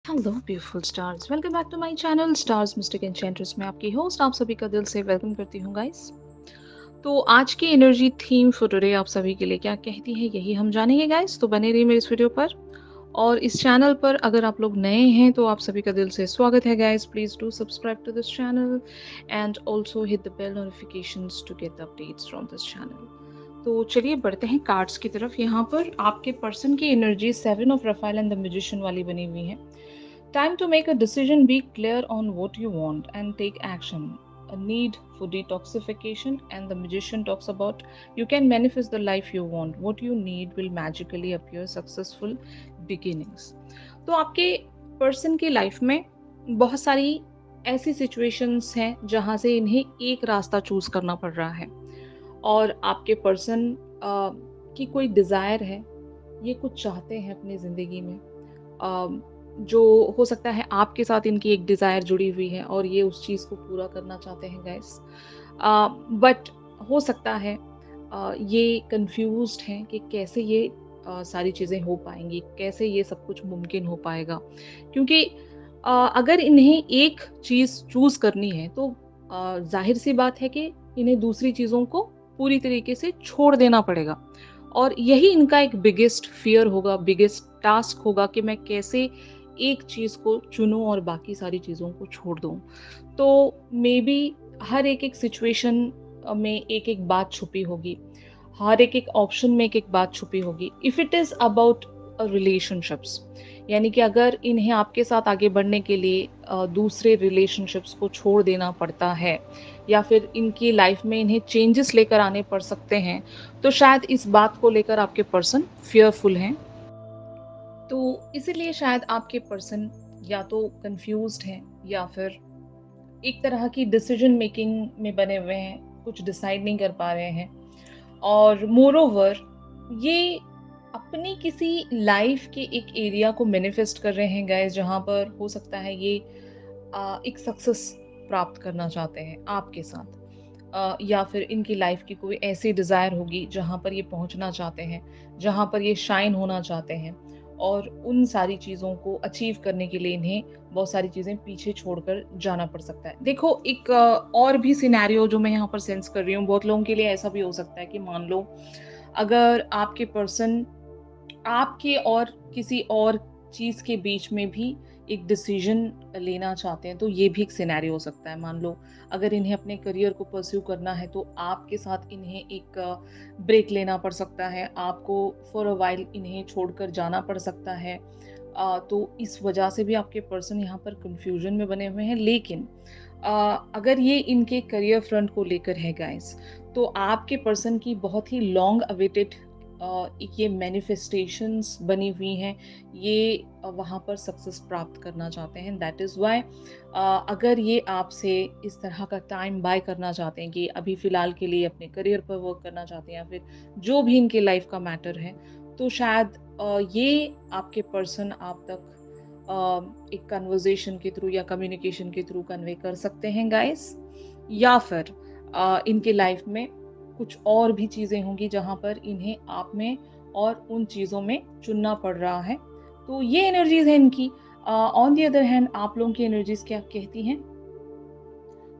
Hello beautiful stars, welcome back to my channel stars mystic enchantress में आपकी host आप सभी का दिल से वेलकम करती हूँ गाइस। तो आज की एनर्जी थीम फॉर टुडे आप सभी के लिए क्या कहती है यही हम जानेंगे गाइस, तो बने रहिए मेरे इस वीडियो पर। और इस चैनल पर अगर आप लोग नए हैं तो आप सभी का दिल से स्वागत है guys. Please do subscribe to this channel and also hit the bell notifications to get the updates from this channel. तो चलिए बढ़ते हैं कार्ड्स की तरफ। यहाँ पर आपके पर्सन की energy seven of Rafale and the musician वाली बनी हुई है। Time to make a decision, be clear on what you want and take action. A need for detoxification, and the magician talks about you can manifest the life you want. What you need will magically appear, successful beginnings. तो आपके person की life में बहुत सारी ऐसी situations हैं जहाँ से इन्हें एक रास्ता चूज करना पड़ रहा है, और आपके पर्सन की कोई डिज़ायर है, ये कुछ चाहते हैं अपनी ज़िंदगी में। जो हो सकता है आपके साथ इनकी एक डिज़ायर जुड़ी हुई है और ये उस चीज़ को पूरा करना चाहते हैं गाइस। बट हो सकता है ये कंफ्यूज्ड हैं कि कैसे ये सारी चीज़ें हो पाएँगी, कैसे ये सब कुछ मुमकिन हो पाएगा। क्योंकि अगर इन्हें एक चीज़ चूज़ करनी है तो ज़ाहिर-सी बात है कि इन्हें दूसरी चीज़ों को पूरी तरीके से छोड़ देना पड़ेगा। और यही इनका एक बिगेस्ट फ़ियर होगा, बिगेस्ट टास्क होगा कि मैं कैसे एक चीज़ को चुनूँ और बाकी सारी चीज़ों को छोड़ दूँ। तो मेबी हर एक-एक सिचुएशन में एक-एक बात छुपी होगी। हर एक-एक ऑप्शन में एक-एक बात छुपी होगी। If it is about relationships, यानी कि अगर इन्हें आपके साथ आगे बढ़ने के लिए दूसरे रिलेशनशिप्स को छोड़ देना पड़ता है, या फिर इनकी लाइफ में इन्हें चेंजेस लेकर आने पड़ सकते हैं, तो शायद इस बात को लेकर आपके पर्सन फ़ियरफुल हैं। तो इसीलिए शायद आपके पर्सन या तो कन्फ्यूज़्ड हैं या फिर एक तरह की डिसीजन मेकिंग में बने हुए हैं, कुछ डिसाइड नहीं कर पा रहे हैं। और मोरोवर ये अपनी किसी लाइफ के एक एरिया को मैनिफेस्ट कर रहे हैं गाइस, जहाँ पर हो सकता है ये एक सक्सेस प्राप्त करना चाहते हैं आपके साथ। या फिर इनकी लाइफ की कोई ऐसी डिज़ायर होगी जहाँ पर ये पहुँचना चाहते हैं, जहाँ पर ये शाइन होना चाहते हैं, और उन सारी चीज़ों को अचीव करने के लिए इन्हें बहुत सारी चीज़ें पीछे छोड़कर जाना पड़ सकता है। देखो एक और भी सिनेरियो जो मैं यहाँ पर सेंस कर रही हूँ, बहुत लोगों के लिए ऐसा भी हो सकता है कि मान लो अगर आपके पर्सन आपके और किसी और चीज़ के बीच में भी एक डिसीजन लेना चाहते हैं, तो ये भी एक सिनेरियो हो सकता है। मान लो अगर इन्हें अपने करियर को परस्यू करना है तो आपके साथ इन्हें एक ब्रेक लेना पड़ सकता है, आपको फॉर अ व्हाइल इन्हें छोड़कर जाना पड़ सकता है। तो इस वजह से भी आपके पर्सन यहाँ पर कन्फ्यूजन में बने हुए हैं। लेकिन अगर ये इनके करियर फ्रंट को लेकर है गाइस, तो आपके पर्सन की बहुत ही लॉन्ग अवेटेड ये मैनिफेस्टेशंस बनी हुई हैं। ये वहाँ पर सक्सेस प्राप्त करना चाहते हैं। दैट इज़ व्हाई अगर ये आपसे इस तरह का टाइम बाय करना चाहते हैं कि अभी फ़िलहाल के लिए अपने करियर पर वर्क करना चाहते हैं, या फिर जो भी इनके लाइफ का मैटर है, तो शायद ये आपके पर्सन आप तक एक कन्वर्सेशन के थ्रू या कम्युनिकेशन के थ्रू कन्वे कर सकते हैं गाइस। या फिर इनके लाइफ में कुछ और भी चीज़ें होंगी जहाँ पर इन्हें आप में और उन चीज़ों में चुनना पड़ रहा है। तो ये एनर्जीज़ हैं इनकी। ऑन द अदर हैंड आप लोगों की एनर्जीज़ क्या कहती हैं?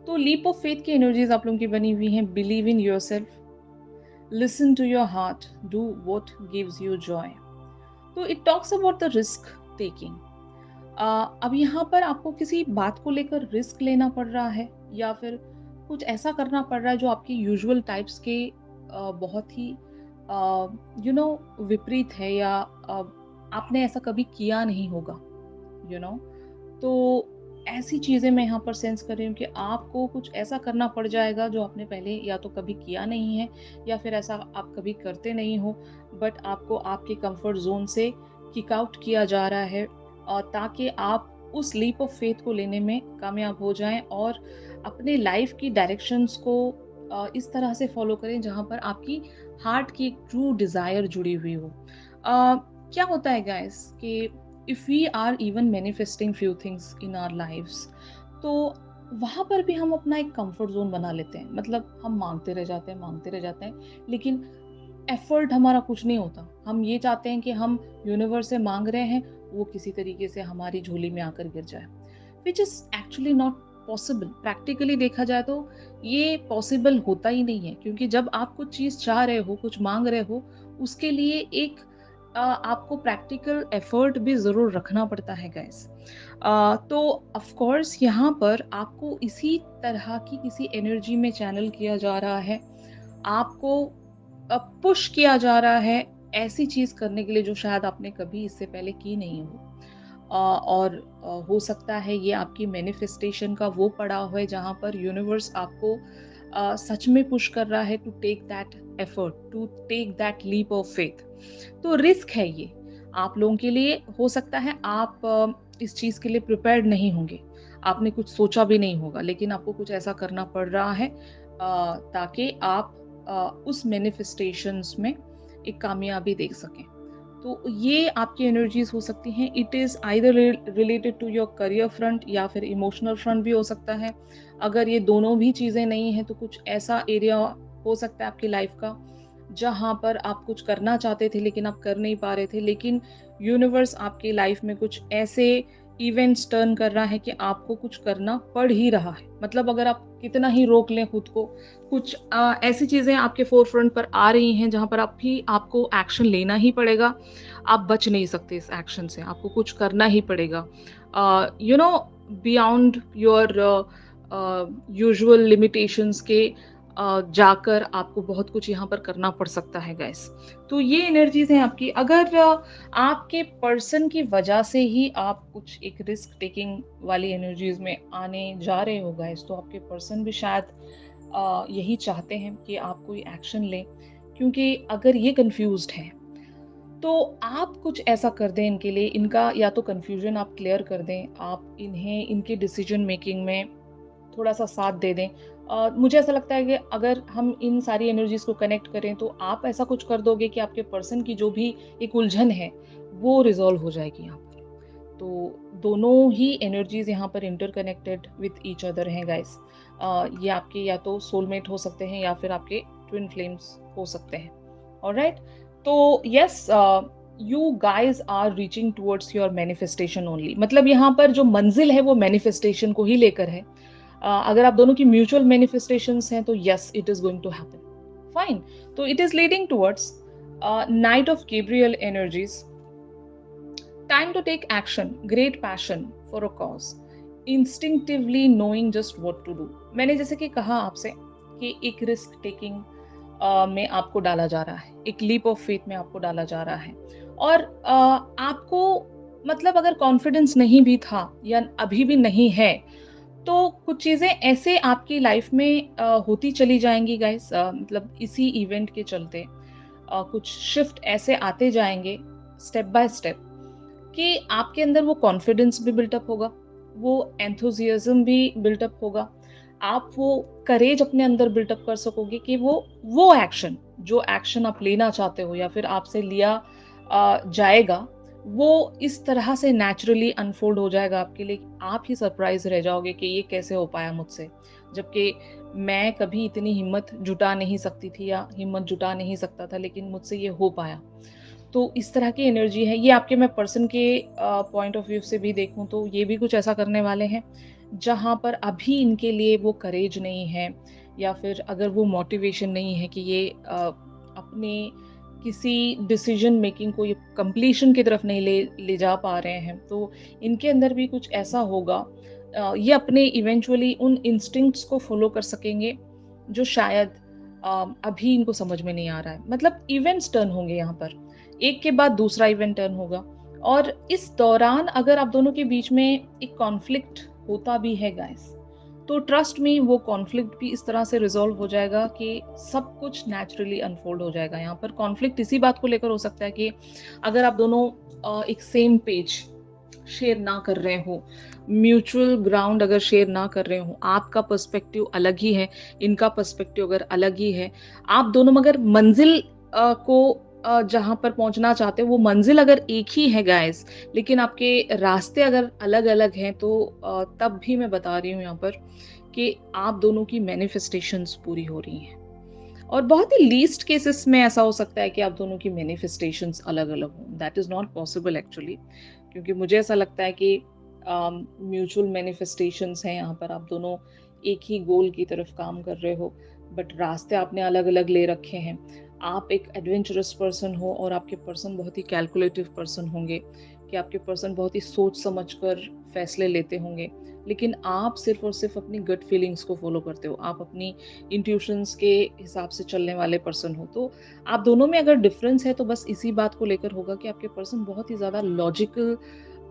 तो लीप ऑफ फेथ की एनर्जीज़ आप लोगों की बनी हुई हैं। Believe in yourself, listen to your heart, do what gives you joy. तो it talks about the risk taking. अब यहाँ पर आपको किसी बात को लेकर रिस्क लेना पड़ रहा है, या फिर कुछ ऐसा करना पड़ रहा है जो आपके यूजुअल टाइप्स के बहुत ही विपरीत है, या आपने ऐसा कभी किया नहीं होगा। यू नो तो ऐसी चीज़ें मैं यहाँ पर सेंस कर रही हूँ कि आपको कुछ ऐसा करना पड़ जाएगा जो आपने पहले या तो कभी किया नहीं है, या फिर ऐसा आप कभी करते नहीं हो, बट आपको आपके कंफर्ट जोन से किक आउट किया जा रहा है, और ताकि आप उस लीप ऑफ फेथ को लेने में कामयाब हो जाएं और अपने लाइफ की डायरेक्शंस को इस तरह से फॉलो करें जहाँ पर आपकी हार्ट की एक ट्रू डिज़ायर जुड़ी हुई हो। क्या होता है गाइस कि if we are even manifesting few things in our lives, तो वहाँ पर भी हम अपना एक कंफर्ट जोन बना लेते हैं। मतलब हम मांगते रह जाते हैं, मांगते रह जाते हैं, लेकिन एफर्ट हमारा कुछ नहीं होता। हम ये चाहते हैं कि हम यूनिवर्स से मांग रहे हैं, वो किसी तरीके से हमारी झोली में आकर गिर जाए, which is actually not possible. Practically देखा जाए तो ये पॉसिबल होता ही नहीं है, क्योंकि जब आप कुछ चीज़ चाह रहे हो, कुछ माँग रहे हो, उसके लिए एक आपको प्रैक्टिकल एफर्ट भी ज़रूर रखना पड़ता है गाइस। तो ऑफ कोर्स यहाँ पर आपको इसी तरह की किसी एनर्जी में चैनल किया जा रहा है, आपको पुश किया जा रहा है ऐसी चीज़ करने के लिए जो शायद आपने कभी इससे पहले की नहीं हो। और हो सकता है ये आपकी मैनिफेस्टेशन का वो पड़ाव है जहाँ पर यूनिवर्स आपको सच में पुश कर रहा है to take that effort, to take that leap of faith. तो रिस्क है ये आप लोगों के लिए। हो सकता है आप इस चीज़ के लिए प्रिपेयर्ड नहीं होंगे, आपने कुछ सोचा भी नहीं होगा, लेकिन आपको कुछ ऐसा करना पड़ रहा है ताकि आप उस मैनिफेस्टेशंस में एक कामयाबी देख सकें। तो ये आपकी एनर्जीज हो सकती हैं। It is either related to your career front या फिर इमोशनल फ्रंट भी हो सकता है। अगर ये दोनों भी चीज़ें नहीं हैं तो कुछ ऐसा एरिया हो सकता है आपकी लाइफ का जहाँ पर आप कुछ करना चाहते थे लेकिन आप कर नहीं पा रहे थे, लेकिन यूनिवर्स आपकी लाइफ में कुछ ऐसे इवेंट्स टर्न कर रहा है कि आपको कुछ करना पड़ ही रहा है। मतलब अगर आप कितना ही रोक लें खुद को, कुछ ऐसी चीज़ें आपके फ़ोरफ्रंट पर आ रही हैं जहाँ पर आपको एक्शन लेना ही पड़ेगा। आप बच नहीं सकते इस एक्शन से, आपको कुछ करना ही पड़ेगा। You know beyond your usual limitations के जाकर आपको बहुत कुछ यहाँ पर करना पड़ सकता है गाइस। तो ये एनर्जीज़ हैं आपकी। अगर आपके पर्सन की वजह से ही आप कुछ एक रिस्क टेकिंग वाली एनर्जीज़ में आने जा रहे हो गाइस, तो आपके पर्सन भी शायद यही चाहते हैं कि आप कोई एक्शन लें, क्योंकि अगर ये कन्फ्यूज़्ड हैं, तो आप कुछ ऐसा कर दें इनके लिए, इनका या तो कन्फ्यूज़न आप क्लियर कर दें, आप इन्हें इनके डिसीजन मेकिंग में थोड़ा-सा साथ दे दें। मुझे ऐसा लगता है कि अगर हम इन सारी एनर्जीज़ को कनेक्ट करें, तो आप ऐसा कुछ कर दोगे कि आपके पर्सन की जो भी एक उलझन है, वो रिज़ॉल्व हो जाएगी यहाँ पर। तो दोनों ही एनर्जीज़ यहाँ पर इंटरकनेक्टेड विथ ईच अदर हैं गाइस। ये आपके या तो सोलमेट हो सकते हैं या फिर आपके ट्विन फ्लेम्स हो सकते हैं। ऑलराइट? तो yes, you guys are reaching towards your manifestation only. मतलब यहाँ पर जो मंज़िल है वो मैनिफेस्टेशन को ही लेकर है। अगर आप दोनों की म्यूचुअल मैनिफेस्टेशंस हैं तो yes, it is going to happen. Fine. तो it is leading towards knight of Gabriel energies. Time to take action, great passion for a cause, instinctively knowing just what to do. मैंने जैसे कि कहा आपसे कि एक रिस्क टेकिंग में आपको डाला जा रहा है, एक लीप ऑफ फेथ में आपको डाला जा रहा है, और आपको मतलब अगर कॉन्फिडेंस नहीं भी था या अभी भी नहीं है, तो कुछ चीज़ें ऐसे आपकी लाइफ में होती चली जाएंगी गाइस। मतलब इसी इवेंट के चलते कुछ शिफ्ट ऐसे आते जाएंगे स्टेप बाय स्टेप कि आपके अंदर वो कॉन्फिडेंस भी बिल्टअप होगा, वो एंथुसियाज़्म भी बिल्टअप होगा, आप वो करेज अपने अंदर बिल्टअप कर सकोगे कि वो एक्शन, जो एक्शन आप लेना चाहते हो या फिर आपसे लिया जाएगा, वो इस तरह से नेचुरली अनफोल्ड हो जाएगा आपके लिए, आप ही सरप्राइज़ रह जाओगे कि ये कैसे हो पाया मुझसे, जबकि मैं कभी इतनी हिम्मत जुटा नहीं सकती थी या हिम्मत जुटा नहीं सकता था, लेकिन मुझसे ये हो पाया। तो इस तरह की एनर्जी है ये आपके। मैं पर्सन के पॉइंट ऑफ व्यू से भी देखूं तो ये भी कुछ ऐसा करने वाले हैं जहां पर अभी इनके लिए वो करेज नहीं है, या फिर अगर वो मोटिवेशन नहीं है कि ये अपने किसी डिसीजन मेकिंग को ये कंप्लीशन की तरफ नहीं ले जा पा रहे हैं, तो इनके अंदर भी कुछ ऐसा होगा। ये अपने इवेंचुअली उन इंस्टिंक्ट्स को फॉलो कर सकेंगे जो शायद अभी इनको समझ में नहीं आ रहा है। मतलब इवेंट्स टर्न होंगे यहाँ पर, एक के बाद दूसरा इवेंट टर्न होगा, और इस दौरान अगर आप दोनों के बीच में एक कॉन्फ्लिक्ट होता भी है गाइस, तो ट्रस्ट मी वो कॉन्फ्लिक्ट भी इस तरह से रिजॉल्व हो जाएगा कि सब कुछ नेचुरली अनफोल्ड हो जाएगा। यहाँ पर कॉन्फ्लिक्ट इसी बात को लेकर हो सकता है कि अगर आप दोनों एक सेम पेज शेयर ना कर रहे हो, म्यूचुअल ग्राउंड अगर शेयर ना कर रहे हो, आपका पर्सपेक्टिव अलग ही है, इनका पर्सपेक्टिव अगर अलग ही है, आप दोनों मगर मंजिल को जहाँ पर पहुँचना चाहते हो वो मंजिल अगर एक ही है गाइस, लेकिन आपके रास्ते अगर अलग-अलग हैं, तो तब भी मैं बता रही हूँ यहाँ पर कि आप दोनों की मैनिफेस्टेशंस पूरी हो रही हैं। और बहुत ही लीस्ट केसेस में ऐसा हो सकता है कि आप दोनों की मैनिफेस्टेशंस अलग-अलग हों। That is not possible actually, क्योंकि मुझे ऐसा लगता है कि म्यूचुअल मैनिफेस्टेशंस हैं यहाँ पर, आप दोनों एक ही गोल की तरफ काम कर रहे हो, बट रास्ते आपने अलग-अलग ले रखे हैं। आप एक एडवेंचरस पर्सन हो और आपके पर्सन बहुत ही कैलकुलेटिव पर्सन होंगे, कि आपके पर्सन बहुत ही सोच समझ कर फैसले लेते होंगे। लेकिन आप सिर्फ़ और सिर्फ़ अपनी गट फीलिंग्स को फ़ॉलो करते हो, आप अपनी इंट्यूशंस के हिसाब से चलने वाले पर्सन हो। तो आप दोनों में अगर डिफ़रेंस है तो बस इसी बात को लेकर होगा कि आपके पर्सन बहुत ही ज़्यादा लॉजिकल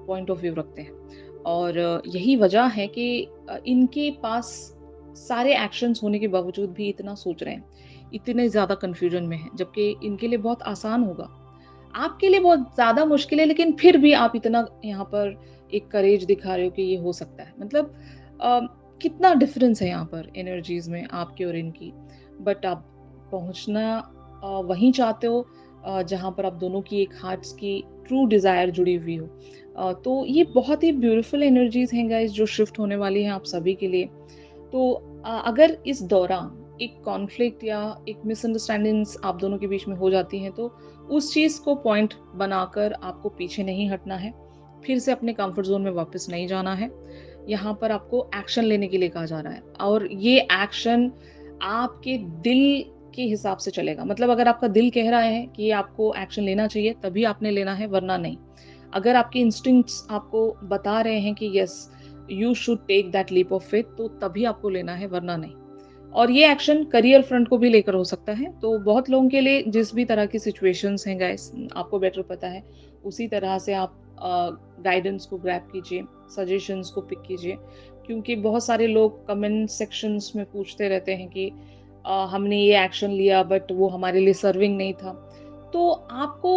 पॉइंट ऑफ व्यू रखते हैं। और यही वजह है कि इनके पास सारे एक्शंस होने के बावजूद भी इतना सोच रहे हैं, इतने ज़्यादा कन्फ्यूजन में हैं, जबकि इनके लिए बहुत आसान होगा। आपके लिए बहुत ज़्यादा मुश्किल है, लेकिन फिर भी आप इतना यहाँ पर एक करेज दिखा रहे हो कि ये हो सकता है। मतलब अ, कितना डिफरेंस है यहाँ पर एनर्जीज़ में आपकी और इनकी। बट आप पहुँचना वहीं चाहते हो जहाँ पर आप दोनों की एक हार्ट्स की ट्रू डिज़ायर जुड़ी हुई हो। तो ये बहुत ही ब्यूटीफुल एनर्जीज़ हैं गाइज़, जो शिफ्ट होने वाली हैं आप सभी के लिए। तो अगर इस दौरान एक कॉन्फ्लिक्ट या एक मिसअंडरस्टैंडिंग्स आप दोनों के बीच में हो जाती हैं, तो उस चीज़ को पॉइंट बनाकर आपको पीछे नहीं हटना है, फिर से अपने कंफर्ट ज़ोन में वापस नहीं जाना है। यहाँ पर आपको एक्शन लेने के लिए कहा जा रहा है, और ये एक्शन आपके दिल के हिसाब से चलेगा। मतलब अगर आपका दिल कह रहा है कि आपको एक्शन लेना चाहिए, तभी आपने लेना है, वरना नहीं। अगर आपके इंस्टिंक्ट्स आपको बता रहे हैं कि yes, you should take that leap of faith, तो तभी आपको लेना है, वरना नहीं। और ये एक्शन करियर फ्रंट को भी लेकर हो सकता है। तो बहुत लोगों के लिए जिस भी तरह की सिचुएशंस हैं गाइस, आपको बेटर पता है, उसी तरह से आप गाइडेंस को ग्रैब कीजिए, सजेशंस को पिक कीजिए। क्योंकि बहुत सारे लोग कमेंट सेक्शंस में पूछते रहते हैं कि हमने ये एक्शन लिया बट वो हमारे लिए सर्विंग नहीं था। तो आपको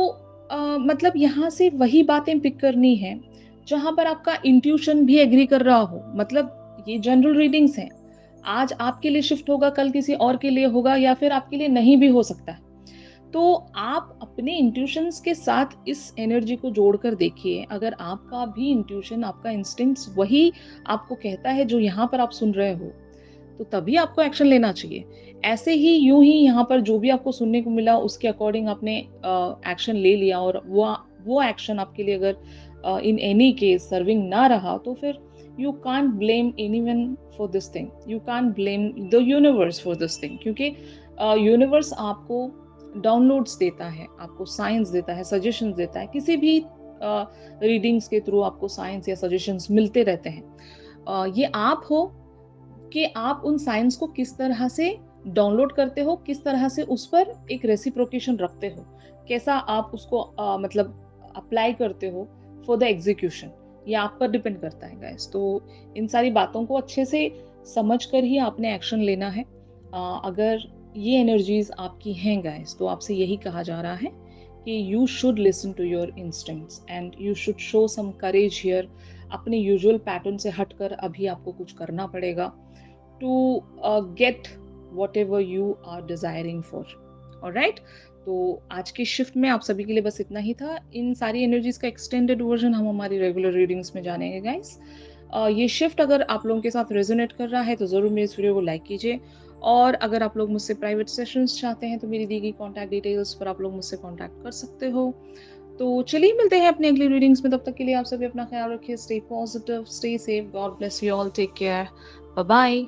मतलब यहाँ से वही बातें पिक करनी है जहाँ पर आपका इंट्यूशन भी एग्री कर रहा हो। मतलब ये जनरल रीडिंग्स हैं। आज आपके लिए शिफ्ट होगा, कल किसी और के लिए होगा, या फिर आपके लिए नहीं भी हो सकता है। तो आप अपने इंट्यूशंस के साथ इस एनर्जी को जोड़कर देखिए। अगर आपका भी इंट्यूशन, आपका इंस्टिंक्ट्स वही आपको कहता है जो यहाँ पर आप सुन रहे हो, तो तभी आपको एक्शन लेना चाहिए। ऐसे ही यूँ ही यहाँ पर जो भी आपको सुनने को मिला उसके अकॉर्डिंग आपने एक्शन ले लिया, और वो एक्शन आपके लिए अगर इन एनी केस सर्विंग ना रहा, तो फिर you can't blame anyone for this thing, you can't blame the universe for this thing. क्योंकि यूनिवर्स आपको डाउनलोड्स देता है, आपको साइंस देता है, सजेशंस देता है। किसी भी रीडिंग्स के थ्रू आपको साइंस या सजेशंस मिलते रहते हैं। ये आप हो कि आप उन साइंस को किस तरह से डाउनलोड करते हो, किस तरह से उस पर एक रेसिप्रोकेशन रखते हो, कैसा आप उसको मतलब अप्लाई करते हो फॉर द एग्जीक्यूशन, ये आप पर डिपेंड करता है गाइस। तो इन सारी बातों को अच्छे से समझ कर ही आपने एक्शन लेना है। अगर ये एनर्जीज आपकी हैं गाइस, तो आपसे यही कहा जा रहा है कि you should listen to your instincts and you should show some courage here. अपने यूजुअल पैटर्न से हटकर अभी आपको कुछ करना पड़ेगा to get whatever you are desiring for. Alright? तो आज की शिफ्ट में आप सभी के लिए बस इतना ही था। इन सारी एनर्जीज का एक्सटेंडेड वर्जन हम हमारी रेगुलर रीडिंग्स में जानेंगे गाइस। ये शिफ्ट अगर आप लोगों के साथ रेजोनेट कर रहा है तो ज़रूर मेरे इस वीडियो को लाइक कीजिए, और अगर आप लोग मुझसे प्राइवेट सेशंस चाहते हैं तो मेरी दी गई कॉन्टैक्ट डिटेल्स पर आप लोग मुझसे कॉन्टैक्ट कर सकते हो। तो चलिए मिलते हैं अपनी अगली रीडिंग्स में, तब तक के लिए आप सभी अपना ख्याल रखिए। Stay positive, stay safe, God bless you all, take care, bye bye.